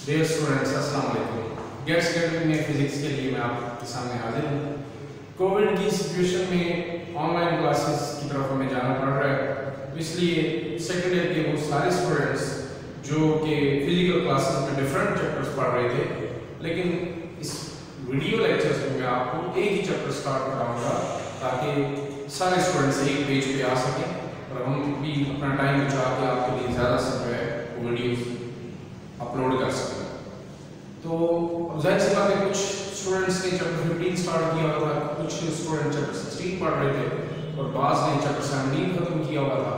Dear students, अस्सलाम वालेकुम। Gets academy में फिजिक्स के लिए मैं आपके सामने हाजिर हूँ। कोविड की सिचुएशन में ऑनलाइन क्लासेस की तरफ हमें जाना पड़ रहा है, इसलिए सेकेंड ईयर के वो सारे स्टूडेंट्स जो कि फिजिकल क्लासेस में डिफरेंट चैप्टर्स पढ़ रहे थे, लेकिन इस वीडियो लेक्चर्स में मैं आपको एक ही चैप्टर स्टार्ट कराऊंगा ताकि सारे स्टूडेंट्स एक पेज पे आ सकें और हम भी अपना टाइम बचा के आपके लिए ज़्यादा से जो है वो वीडियोस अपलोड कर सकें। तो जाहिर सी बात है, कुछ स्टूडेंट्स ने चैप्टर 15 स्टार्ट किया हुआ था, कुछ स्टूडेंट चैप्टर 16 पढ़ रहे थे और बाज़ ने चैप्टर 17 खत्म किया हुआ था।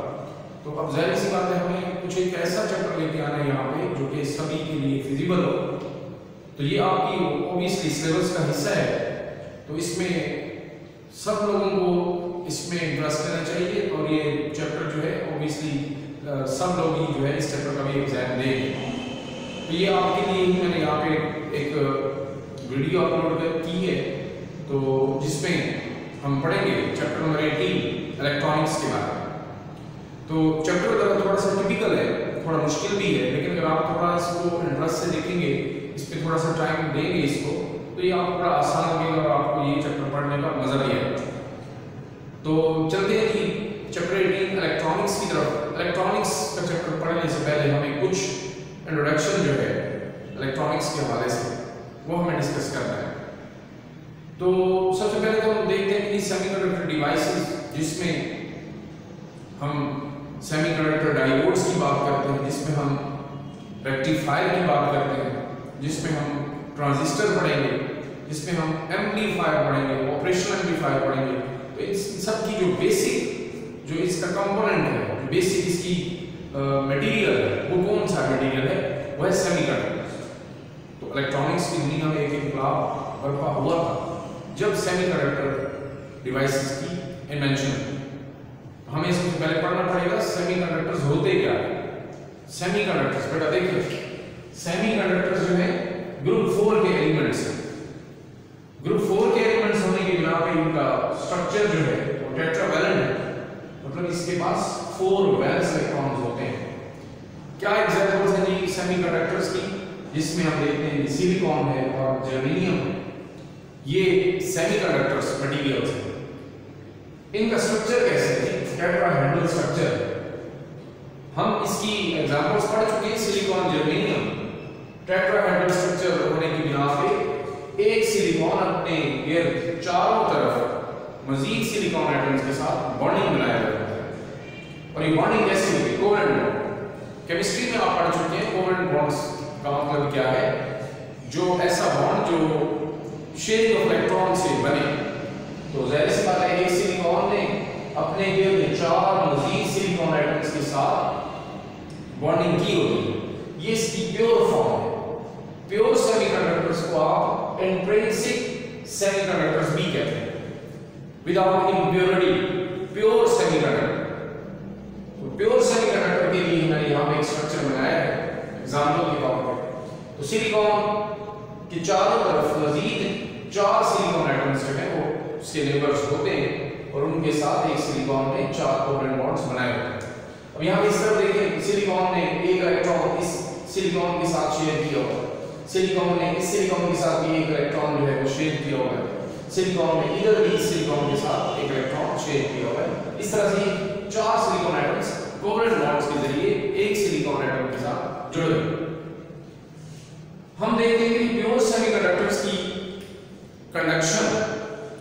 तो अब जाहिर सी बात है, हमें कुछ एक ऐसा चैप्टर लेके आना है यहाँ पे जो कि सभी के लिए फिजिबल हो। तो ये आपकी ऑब्वियसली सिलेबस का हिस्सा है, तो इसमें सब लोगों को इसमें इंटरेस्ट करना चाहिए और ये चैप्टर जो है ऑब्वियसली सब लोग ही जो है इस चैप्टर का भी एग्जाम देंगे। तो ये आपके लिए ही मैंने यहाँ पे एक वीडियो अपलोड की है, तो जिसमें हम पढ़ेंगे चैप्टर नंबर 18 इलेक्ट्रॉनिक्स के बारे में। तो चैप्टर थोड़ा सा टिपिकल है, थोड़ा मुश्किल भी है, लेकिन अगर आप थोड़ा इसको इंटरेस्ट से देखेंगे, इस पर थोड़ा सा टाइम देंगे इसको, तो ये आपको बड़ा आसान लगेगा और आपको ये चैप्टर पढ़ने का मजा भी आएगा। तो चलते हैं कि चैप्टर 18 इलेक्ट्रॉनिक्स की तरफ। इलेक्ट्रॉनिक्स का चैप्टर पढ़ने से पहले हमें कुछ इंट्रोडक्शन जो है इलेक्ट्रॉनिक्स के हवाले से वो हमें डिस्कस करना है। तो सबसे पहले तो हम देखते हैं कि सेमीकंडक्टर डिवाइसेस, जिसमें हम सेमीकंडक्टर डायोड्स की बात करते हैं, जिसमें हम रेक्टिफायर की बात करते हैं, जिसमें हम ट्रांजिस्टर पढ़ेंगे, जिसमें हम एम्पलीफायर पढ़ेंगे, ऑपरेशनल एम्पलीफायर पढ़ेंगे। तो इन सब की जो बेसिक जो इसका कंपोनेंट है, जो बेसिक इसकी मटेरियल है, वो कौन सा मटेरियल है, वो है सेमीकंडक्टर। तो इलेक्ट्रॉनिक्स की दुनिया में एक इंकलाब बर्पा हुआ था जब सेमीकंडक्टर डिवाइसेस की इन्वेंशन। हमें सबसे पहले पढ़ना पड़ेगा सेमीकंडक्टर्स होते क्या है। सेमीकंडक्टर्स बेटा देखिए, सेमीकंडक्टर्स जो है ग्रुप 4 के एलिमेंट्स हैं। ग्रुप 4 के एलिमेंट्स होने की बिना पे इनका स्ट्रक्चर जो है वो टेट्रावैलेंट है, मतलब इसके पास 4 वैलेंस इलेक्ट्रॉन्स होते हैं। क्या एग्जांपल्स हैं जी सेमीकंडक्टर्स की, जिसमें हम देखते हैं सिलिकॉन है और जर्मेनियम है, ये सेमीकंडक्टर्स मटेरियल्स हैं। इनका स्ट्रक्चर कैसे है, टेट्राहेड्रल स्ट्रक्चर। हम इसकी एग्जांपल्स पढ़ चुके हैं, सिलिकॉन जर्मेनियम। टेट्राहेड्रल स्ट्रक्चर होने की बिना पे एक सिलिकॉन अपने गिर्द चारों तरफ मजीद सिलिकॉन एटम्स के साथ बॉन्डिंग बनाया जाता है। और ये बॉन्डिंग कैसे होती है, कोवेलेंट बॉन्ड। केमिस्ट्री में आप पढ़ चुके हैं कोवेलेंट बॉन्ड्स का मतलब क्या है, जो ऐसा बॉन्ड जो शेयरिंग ऑफ इलेक्ट्रॉन से बने। तो जाहिर सी बात है, एक सिलिकॉन ने अपने गिर्द 4 मजीद सिलिकॉन एटम्स के साथ बॉन्डिंग की होती है। ये इसकी प्योर फॉर्म है। प्योर सेमीकंडक्टर्स को आप इंट्रिंसिक सेमीकंडक्टर्स भी कहते हैं, विदाउट इम्प्योरिटी, प्योर सेमीकंडक्टर। तो प्योर सेमीकंडक्टर के लिए मैंने यहाँ पे एक स्ट्रक्चर बनाया है एग्जांपल के तौर पर। तो सिलिकॉन के चारों तरफ मजीद 4 सिलिकॉन एटम्स जो है वो उसके नेबर्स होते हैं और उनके साथ एक सिलिकॉन ने 4 कोवेलेंट बॉन्ड्स बनाए होते हैं। अब यहाँ पे इस तरफ देखिए, सिलिकॉन ने एक इलेक्ट्रॉन इस सिलिकॉन के साथ शेयर किया हुआ है, सिलिकॉन ने इस सिलिकॉन के साथ भी एक इलेक्ट्रॉन जो है वो शेयर किया हुआ है, सिलिकॉन ने इधर भी सिलिकॉन के साथ एक इलेक्ट्रॉन शेयर किया हुआ है। इस तरह से 4 सिलिकॉन एटम्स कोवेलेंट बॉन्ड्स के जरिए एक सिलिकॉन एटम के साथ जुड़ गए। हम देखते हैं कि प्योर सेमीकंडक्टर्स की कंडक्शन।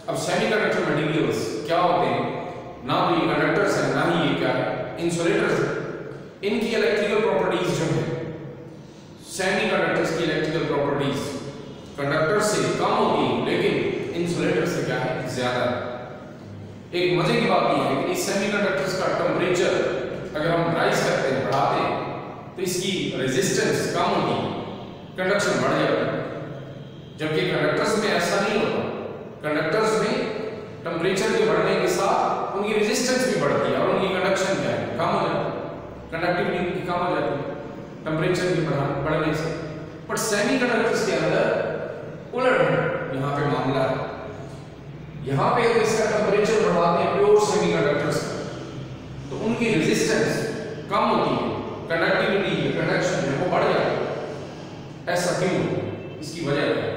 अब सेमीकंडक्टर मटेरियल्स क्या होते हैं, ना तो ये कंडक्टर्स हैं, ना ही ये क्या है, इंसुलेटर्स हैं। इनकी इलेक्ट्रिकल प्रॉपर्टीज जो है, सेमीकंडक्टर्स की इलेक्ट्रिकल प्रॉपर्टीज कंडक्टर से कम होती है, लेकिन इंसुलेटर से क्या है, ज्यादा। एक मजे की बात यह है कि इस सेमीकंडक्टर्स का टेम्परेचर अगर हम राइज करते हैं, बढ़ाते हैं, तो इसकी रेजिस्टेंस कम होती है, कंडक्शन बढ़ जाता है। जबकि कंडक्टर्स में ऐसा नहीं होता। कंडक्टर्स में टेम्परेचर के बढ़ने के साथ उनकी रेजिस्टेंस भी बढ़ती है और उनकी कंडक्शन क्या है, कम हो जाती है, कंडक्टिविटी उनकी कम हो जाती है टेम्परेचर के बढ़ने से। बट सेमीकंडक्टर्स के अंदर उलट यहाँ पे मामला है। यहाँ पे अगर इसका टेम्परेचर बढ़ाते हैं प्योर सेमीकंडक्टर्स का, तो उनकी रेजिस्टेंस कम होती है, कंडक्टिविटी कंडक्शन है वो बढ़ जाती है। ऐसा क्यों? इसकी वजह क्या है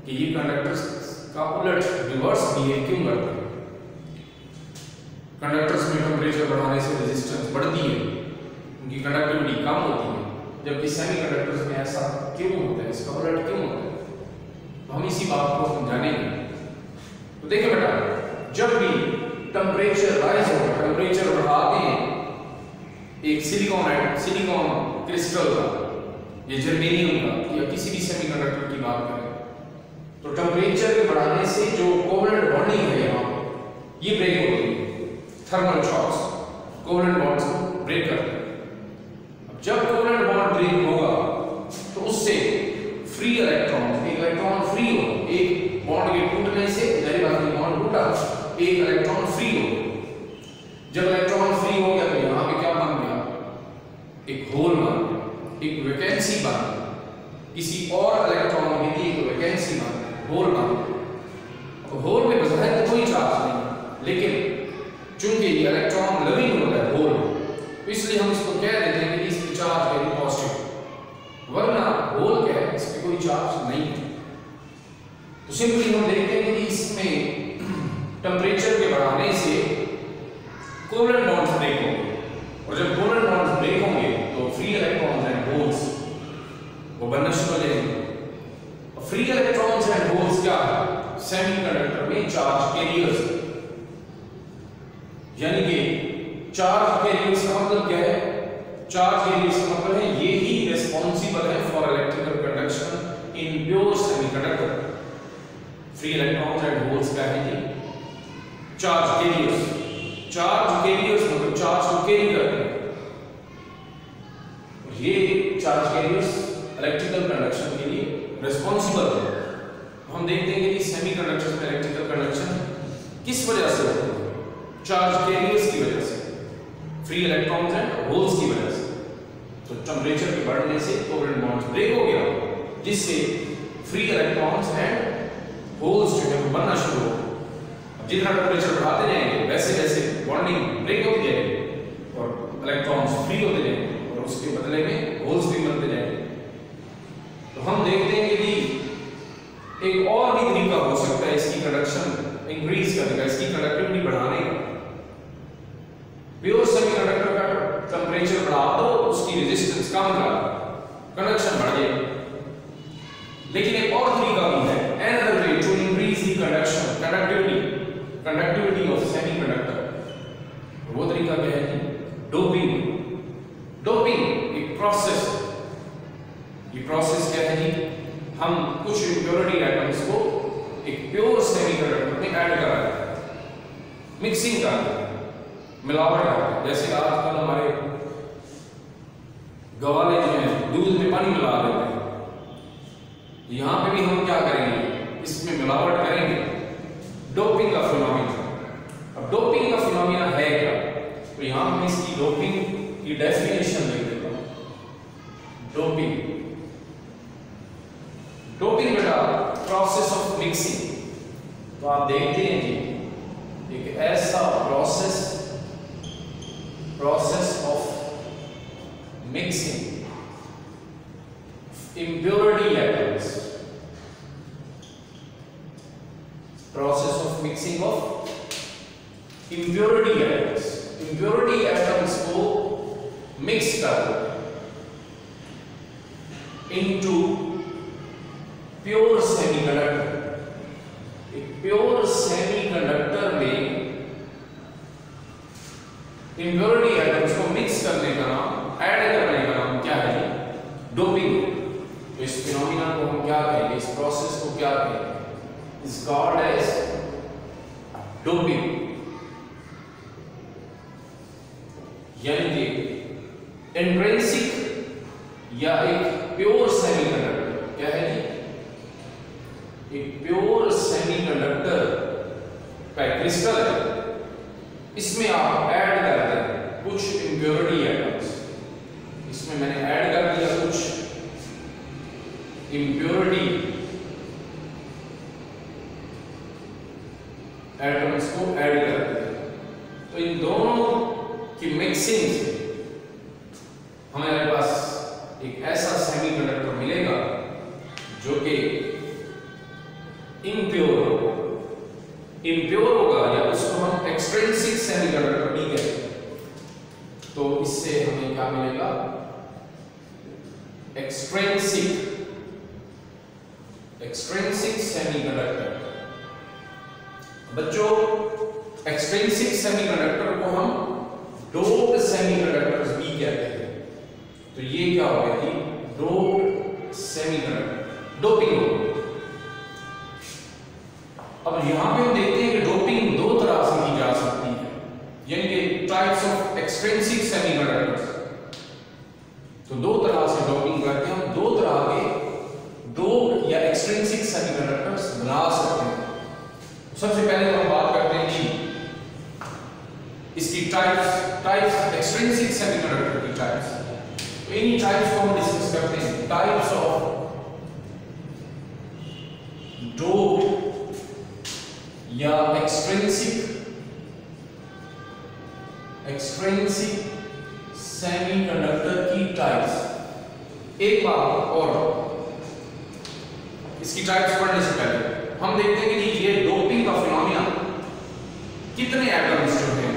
कि ये कंडक्टर्स का उलट रिवर्स बिहेव क्यों करते हैं? कंडक्टर्स में टेम्परेचर बढ़ाने से रेजिस्टेंस बढ़ती है, उनकी कंडक्टिविटी कम होती है, जबकि सेमीकंडक्टर्स में ऐसा क्यों होता है? इसका उलट क्यों होता है? तो हम इसी बात को समझानेंगे। तो देखिए बेटा, जब भी टेम्परेचर राइज होगा, टेम्परेचर बढ़ाते हैं एक सिलिकॉन क्रिस्टल का या जर्मेनियम का या किसी भी सेमीकंडक्टर की बात करें, तो टेम्परेचर के बढ़ाने से जो कोवलेंट बॉन्डिंग है यहाँ ये ब्रेक होती है। थर्मल शॉक्स कोवलेंट बॉन्ड्स को ब्रेक करते हैं। अब जब कोवलेंट बॉन्ड ब्रेक होगा तो उससे फ्री इलेक्ट्रॉन, एक इलेक्ट्रॉन फ्री हो, एक बॉन्ड के टूटने से जाहिर बात है बॉन्ड टूटा, एक इलेक्ट्रॉन फ्री हो। जब इलेक्ट्रॉन फ्री हो गया तो यहाँ पे क्या बन गया? एक होल बन गया, एक वैकेंसी बन गया, किसी और इलेक्ट्रॉन के लिए एक वैकेंसी बन गया, होल बन गया। अब होल में बज़ाहिर कोई चार्ज नहीं, लेकिन चूंकि ये इलेक्ट्रॉन लविंग होता है होल, तो इसलिए हम इसको कह देते हैं कि इसकी चार्ज वेरी पॉजिटिव, वरना होल क्या है, इस पे कोई चार्ज नहीं है। तो सिंपली हम देखते हैं कि इसमें टेम्परेचर के बढ़ाने से कोवलेंट बॉन्ड्स ब्रेक होंगे, और जब कोवलेंट बॉन्ड्स ब्रेक होंगे तो फ्री इलेक्ट्रॉन्स एंड होल्स वो बनना शुरू हो जाएंगे। फ्री इलेक्ट्रॉन्स एंड होल्स क्या है? सेमीकंडक्टर में चार्ज कैरियर्स, यानी कि चार्ज कैरियर्स का मतलब क्या है? चार्ज कैरियर्स का मतलब है ये ही रिस्पांसिबल है for electrical conduction in pure semiconductor. Free electrons and holes क्या है जी? Charge carriers. चार्ज कैरियर्स मतलब चार्ज को कैरी करते हैं, ये चार्ज कैरियर्स इलेक्ट्रिकल कंडक्शन के लिए रिस्पांसिबल है। तो हम देखते हैं कि सेमीकंडक्टर्स में इलेक्ट्रिकल कंडक्शन किस वजह से होता है? चार्ज कैरियर्स की वजह से, फ्री इलेक्ट्रॉन्स एंड होल्स की वजह से। तो टेम्परेचर के बढ़ने से कोवलेंट बॉन्ड्स ब्रेक हो गया, जिससे फ्री इलेक्ट्रॉन्स एंड होल्स जो है वो बनना शुरू हो। जितना टेम्परेचर बढ़ाते जाएंगे वैसे वैसे बॉन्डिंग ब्रेक होती जाएगी और इलेक्ट्रॉन्स फ्री होते जाएंगे, और उसके बदले में होल्स भी बनते जाएंगे। तो हम देखते हैं कि एक और भी तरीका हो सकता है इसकी कंडक्शन इंक्रीज करने का, इसकी कंडक्टिविटी बढ़ाने का। प्योर सेमीकंडक्टर का टेम्परेचर बढ़ा दो, उसकी रेजिस्टेंस कम कर, कंडक्शन बढ़ जाएगी। लेकिन एक और तरीका भी है, another way to increase the conductivity of semiconductor। वो तरीका क्या है जी? डोपिंग। डोपिंग एक प्रोसेस, ये प्रोसेस क्या है जी? हम कुछ इम्प्योरिटी एटम्स को एक प्योर सेमीकंडक्टर में ऐड कर रहे हैं, मिक्सिंग कर रहे हैं, मिलावट कर रहे हैं। जैसे आजकल हमारे गवाले जो हैं दूध में पानी मिला देते हैं, यहाँ पे भी हम क्या करेंगे? इसमें मिलावट करेंगे, डोपिंग का फिनोमिना। अब डोपिंग का फिनोमिना है क्या? तो यहाँ मैं इसकी डोपिंग की डेफिनेशन लिख देता हूँ। डोपिंग, डोपिंग बेटा प्रोसेस ऑफ मिक्सिंग। तो आप देखते हैं जी एक ऐसा process of mixing impurity atoms, process of mixing of impurity atoms। impurity atoms को मिक्स कर into pure semiconductor। एक प्योर सेमीकंडक्टर में impurity atoms को मिक्स करने का नाम, ऐड करने का नाम क्या है? डोपिंग। तो इस फिनोमिना को हम क्या कहेंगे? इस प्रोसेस को क्या कहेंगे? Is called as doping. यानी कि इंट्रिंसिक या एक प्योर सेमीकंडक्टर क्या है जी? एक प्योर सेमीकंडक्टर का क्रिस्टल है, इसमें आप ऐड करते हैं कुछ इंप्योरिटी एटम्स। इसमें मैंने ऐड कर दिया कुछ impurity एटम्स को ऐड करते हैं। तो इन दोनों की मिक्सिंग से हमारे पास एक ऐसा सेमीकंडक्टर मिलेगा एक्सट्रिंसिक सेमीकंडक्टर। बच्चों एक्सट्रिंसिक सेमीकंडक्टर को हम डोप्ड सेमीकंडक्टर्स भी कहते हैं। तो ये क्या हो गया जी, डोप्ड सेमीकंडक्टर, डोपिंग। अब यहां पे हम देखते हैं कि डोपिंग दो तरह से की जा सकती है, यानी कि टाइप्स ऑफ एक्सट्रिंसिक सेमीकंडक्टर्स। तो दो तरह से डोपिंग करते हैं हम, दो तरह के डोप्ड या एक्सट्रिंसिक सेमीकंडक्टर्स बना सकते हैं। सबसे पहले तो हम बात करते हैं कि इसकी टाइप्स एक्सट्रिंसिक सेमीकंडक्टर की टाइप्स। तो इन्हीं टाइप्स को हम डिस्कस करते हैं, टाइप्स ऑफ डोप्ड या एक्सट्रिंसिक सेमीकंडक्टर की टाइप्स। एक बात और, इसकी टाइप्स पढ़ने से पहले हम देखते हैं कि ये डोपिंग का फिनोमेना कितने एटम्स जो हैं,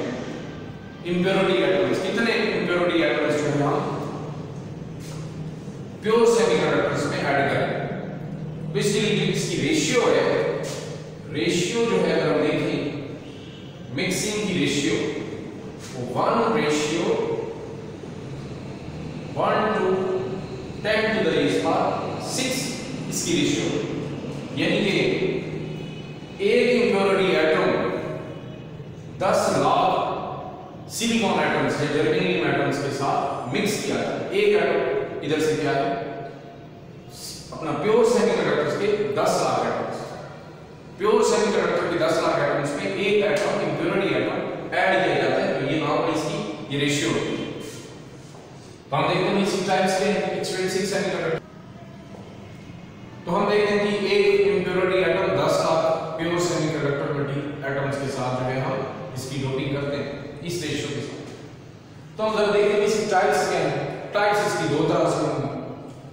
इंप्योरिटी एटम्स, कितने इंप्योरिटी एटम्स जो हैं हम प्योर सेमीकंडक्टर्स में ऐड करें। तो इसके लिए जो इसकी रेशियो है, रेशियो जो है अगर हम देखें मिक्सिंग की रेशियो, वो 1:10⁶ इसकी रेशियो, यानी कि एक impurity atom 10 lakh silicon atoms है, जर्मेनियम एटम्स के साथ मिक्स किया जाता है। एक एटम इधर से क्या है, अपना प्योर सेमीकंडक्टर्स के 10 लाख एटम्स, प्योर सेमीकंडक्टर के 10 लाख एटम्स में एक एटम इंप्योरिटी एटम ऐड किया जाता है। तो ये नॉर्मली इसकी ये रेशियो होती है। तो हम देखते हैं इसी टाइप्स के एक्सट्रिंसिक सेमीकंडक्टर। तो हम देखते हैं कि एक impurity atom 10 lakh pure semiconductor atoms के साथ जो है हम इसकी डोपिंग करते हैं इस रेशियो के साथ। तो हम जरा देखते हैं इसकी टाइप्स क्या है। टाइप्स इसकी दो तरह से होंगी।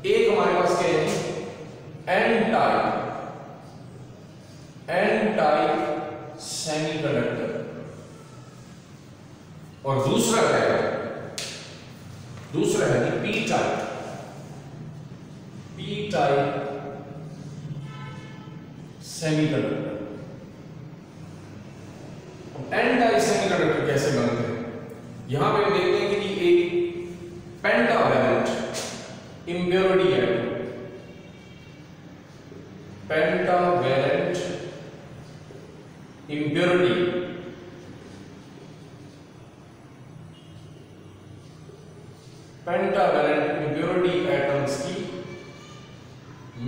एक हमारे पास क्या है, एन टाइप सेमीकंडक्टर, और दूसरा है P type semiconductor. N type semiconductor कैसे बनते हैं, यहां पे हम देखते हैं कि एक pentavalent impurity atom, pentavalent impurity atoms की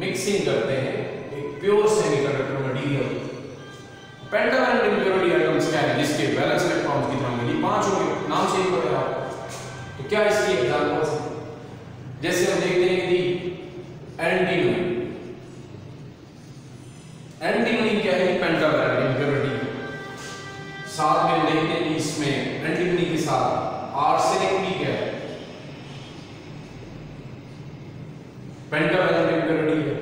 मिक्सिंग करते हैं एक pure semiconductor material. Pentavalent impurity atoms क्या है, जिसके वैलेंस इलेक्ट्रॉन्स कितना होंगे, 5 होंगे, नाम से ही पता है। तो क्या इसकी एग्जांपल्स हैं, जैसे हम देखते हैं कि एंटीमनी क्या है, पेंटावैलेंट इंप्योरिटी। साथ में देखते हैं कि इसमें एंटीमनी के साथ आर्सेनिक भी क्या है, पेंटावैलेंट इंप्योरिटी है।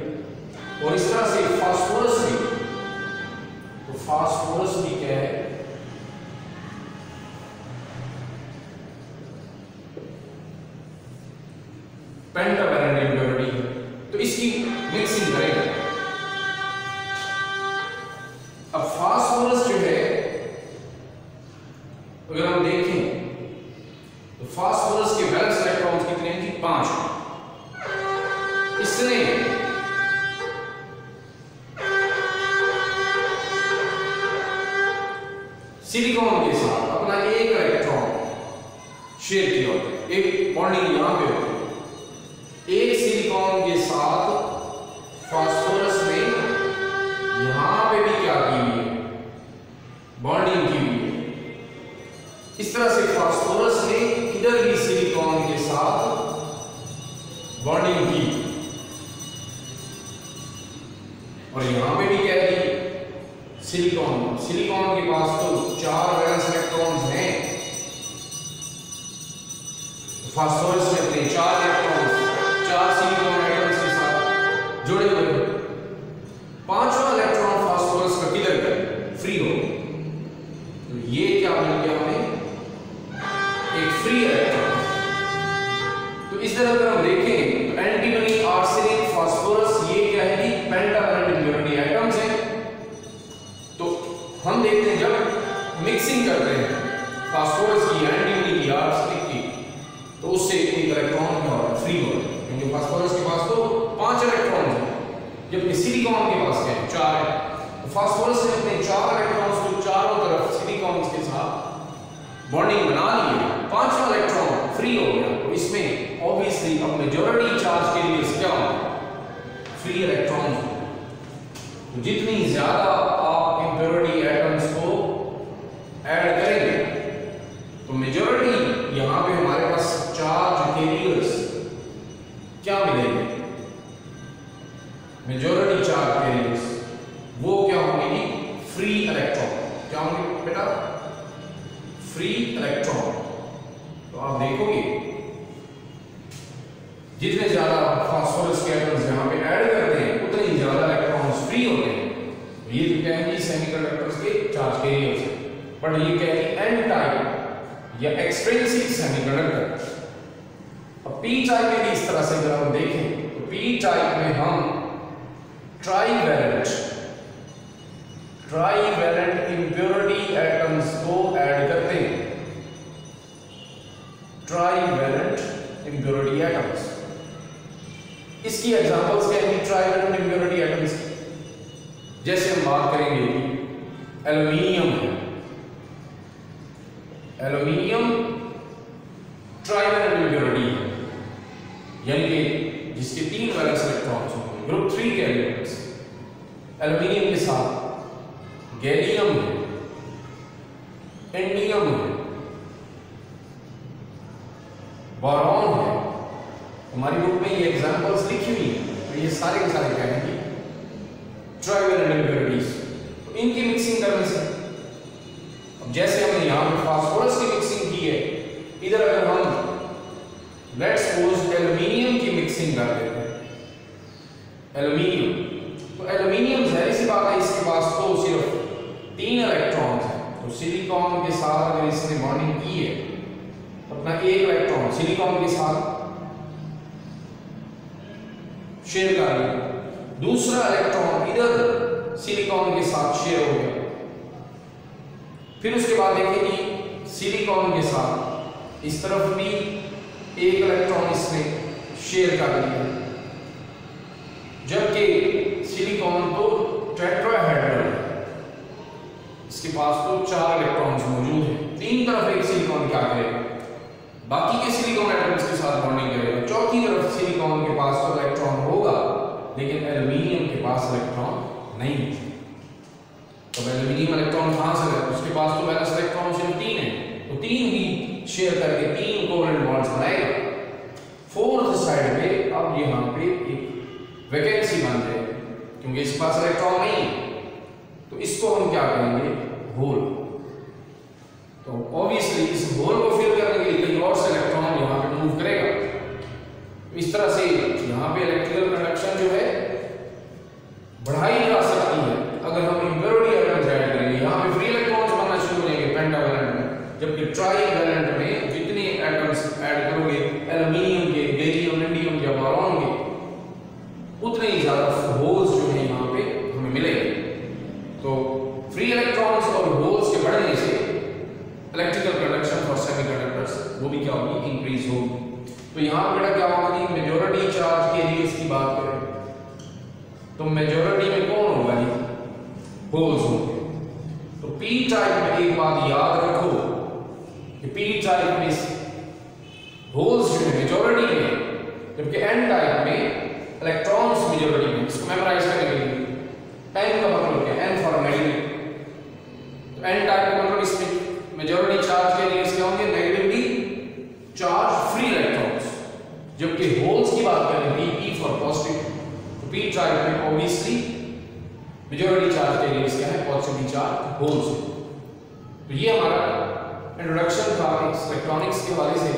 और इस तरह से फास्फोरस भी, तो फास्फोरस भी क्या है, पेंटावैलेंट इंप्योरिटी है। तो इसकी मिक्सिंग करेंगे। अब फास्फोरस जो है अगर हम देखें तो फास्फोरस के वैलेंस इलेक्ट्रॉन्स कितने हैं जी, 5। इसने सिलिकॉन के साथ अपना एक इलेक्ट्रॉन शेयर किया होता है, एक बॉन्डिंग यहां पे होती है। एक सिलिकॉन के साथ फास्फोरस ने यहां पे भी क्या की हुई है, बॉन्डिंग की हुई है। इस तरह से फास्फोरस ने इधर भी सिलिकॉन के साथ बॉन्डिंग की, और यहां पे भी क्या की, सिलिकॉन के पास तो 4 वैलेंस इलेक्ट्रॉन्स हैं, फास्फोरस में अपने 4 इलेक्ट्रॉन्स 4 सिलिकॉन एटम्स के साथ जुड़े हुए हैं। 5वां इलेक्ट्रॉन फास्फोरस का किधर गया, फ्री हो। तो ये क्या मिल गया हमें, एक फ्री इलेक्ट्रॉन। तो इस तरह अगर हम देखें तो एंटी जबकि सिलिकॉन के पास क्या है, 4 है। तो फास्फोरस ने अपने 4 इलेक्ट्रॉन्स को चारों तरफ सिलिकॉन के साथ बॉन्डिंग बना ली है, 5वां इलेक्ट्रॉन फ्री हो गया। तो इसमें ऑब्वियसली अब मेजॉरिटी चार्ज के लिए क्या होगा, फ्री इलेक्ट्रॉन। तो जितनी ज्यादा आप इंप्योरिटी एटम्स को ऐड करेंगे तो मेजॉरिटी यहां पे हमारे पास चार्ज कैरियर्स क्या मिलेंगे, मेजॉरिटी चार्ज कैरियर्स वो क्या होंगे, फ्री इलेक्ट्रॉन। क्या होंगे बेटा, फ्री इलेक्ट्रॉन। तो आप देखोगे जितने ज्यादा फास्फोरस के एटम्स यहां पे ऐड करते हैं उतने ही ज्यादा इलेक्ट्रॉन्स फ्री होते हैं। ये जो क्या है सेमीकंडक्टर्स के चार्ज कैरियर्स है, बट ये क्या है एन टाइप या एक्सट्रिंसिक सेमीकंडक्टर। अब पी टाइप में भी इस तरह से अगर हम देखें तो पी टाइप में हम ट्राईवैलेंट इंप्योरिटी एटम्स को ऐड करते हैं, ट्राईवैलेंट इंप्योरिटी एटम्स। इसकी एग्जांपल्स क्या है ट्राईवैलेंट इंप्योरिटी एटम्स की? जैसे हम बात करेंगे एल्युमिनियम है, एल्युमिनियम ट्राईवैलेंट इंप्योरिटी है, यानी कि जिसके 3 वैलेंस इलेक्ट्रॉन्स होंगे, ग्रुप 3 के एलिमेंट्स। एल्युमिनियम के साथ गैलियम है, इंडियम है, बोरॉन है। हमारी बुक में ये एग्जांपल्स लिखी हुई है, तो ये सारे के सारे क्या हैं ट्राईवैलेंट इंप्योरिटीज। तो इनकी मिक्सिंग करने से, अब जैसे हमने यहां पे फास्फोरस की मिक्सिंग की है, इधर अगर हम लेट्स सपोज एल्युमिनियम की मिक्सिंग कर देते हैं, एल्युमिनियम, तो एल्युमिनियम जाहिर सी बात है इसके पास तो सिर्फ 3 इलेक्ट्रॉन्स हैं। तो सिलिकॉन के साथ अगर इसने बॉन्डिंग की है तो अपना 1 इलेक्ट्रॉन सिलिकॉन के साथ शेयर कर लिया, दूसरा इलेक्ट्रॉन इधर सिलिकॉन के साथ शेयर हो गया। फिर उसके बाद देखिए कि सिलिकॉन के साथ इस तरफ भी 1 इलेक्ट्रॉन इसने शेयर कर लिया, जबकि सिलिकॉन तो टेट्राहेड्रल है, इसके पास तो 4 इलेक्ट्रॉन्स मौजूद हैं। 3 तरफ एक सिलिकॉन क्या करेगा, बाकी के सिलिकॉन एटम्स के साथ बॉन्डिंग करेगा, चौथी तरफ सिलिकॉन के पास तो इलेक्ट्रॉन होगा लेकिन एल्युमिनियम के पास इलेक्ट्रॉन नहीं है। तो एल्युमिनियम इलेक्ट्रॉन कहां से है, उसके पास तो वैलेंस इलेक्ट्रॉन सिर्फ 3 है, तो 3 ही शेयर करके 3 कोवलेंट बॉन्ड्स बनाएगा। 4th साइड पे अब यहां पे एक वैकेंसी बन जाएगी क्योंकि इसके पास इलेक्ट्रॉन नहीं है, तो इसको हम क्या करेंगे, होल। तो ऑब्वियसली इस होल को फिल करने के लिए कहीं और से इलेक्ट्रॉन यहां पे मूव करेगा। इस तरह से यहां पे इलेक्ट्रिकल कंडक्शन जो है बढ़ाई जा सकती है अगर हम इंप्योरिटी एटम्स ऐड करेंगे। यहां पे फ्री इलेक्ट्रॉन्स बनना शुरू हो जाएंगे पेंटावैलेंट में, जबकि ट्राईवैलेंट में जितने एटम्स ऐड करोगे एल्युमिनियम के, गैलियम, इंडियम या बोरॉन के, उतने ही ज्यादा होल्स जो है यहां पे हमें मिलेंगे। तो फ्री इलेक्ट्रॉन्स और होल्स के बढ़ने से इलेक्ट्रिकल कंडक्शन फॉर सेमीकंडक्टर्स वो भी क्या होगी, इंक्रीज होगी। तो यहां बेटा क्या होगा कि मेजॉरिटी चार्ज कैरियर्स की बात करें तो मेजॉरिटी में कौन होगा, ये होल्स होंगे। तो पी टाइप में एक बात याद रखो कि पी टाइप में होल्स जो है मेजॉरिटी में, जबकि एन टाइप में इलेक्ट्रॉन्स मेजॉरिटी में। इसको मेमोराइज करने के लिए एन का मतलब क्या है, एन फॉर नेगेटिव। तो एन टाइप का मतलब इसमें मेजॉरिटी चार्ज कैरियर्स क्या होंगे, नेगेटिवली चार्ज फ्री इलेक्ट्रॉन्स, जबकि होल्स की बात करें पी फॉर पॉजिटिव। तो पी टाइप में ऑब्वियसली मेजॉरिटी चार्ज कैरियर्स क्या है, पॉजिटिवली चार्ज होल्स। तो ये हमारा इंट्रोडक्शन था इलेक्ट्रॉनिक्स के हवाले से।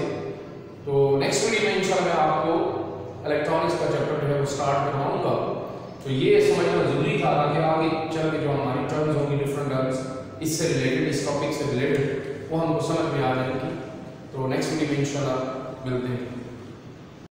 तो नेक्स्ट वीडियो में इंशाल्लाह मैं आपको इलेक्ट्रॉनिक्स का चैप्टर जो है वो स्टार्ट करवाऊंगा। तो ये समझना जरूरी था ताकि आगे चल के जो हमारी टर्म्स होंगी, डिफरेंट टर्म्स इससे रिलेटेड, इस टॉपिक से रिलेटेड, वो हमको समझ में आ जाएगी। तो नेक्स्ट वीडियो में इंशाल्लाह मिलते हैं।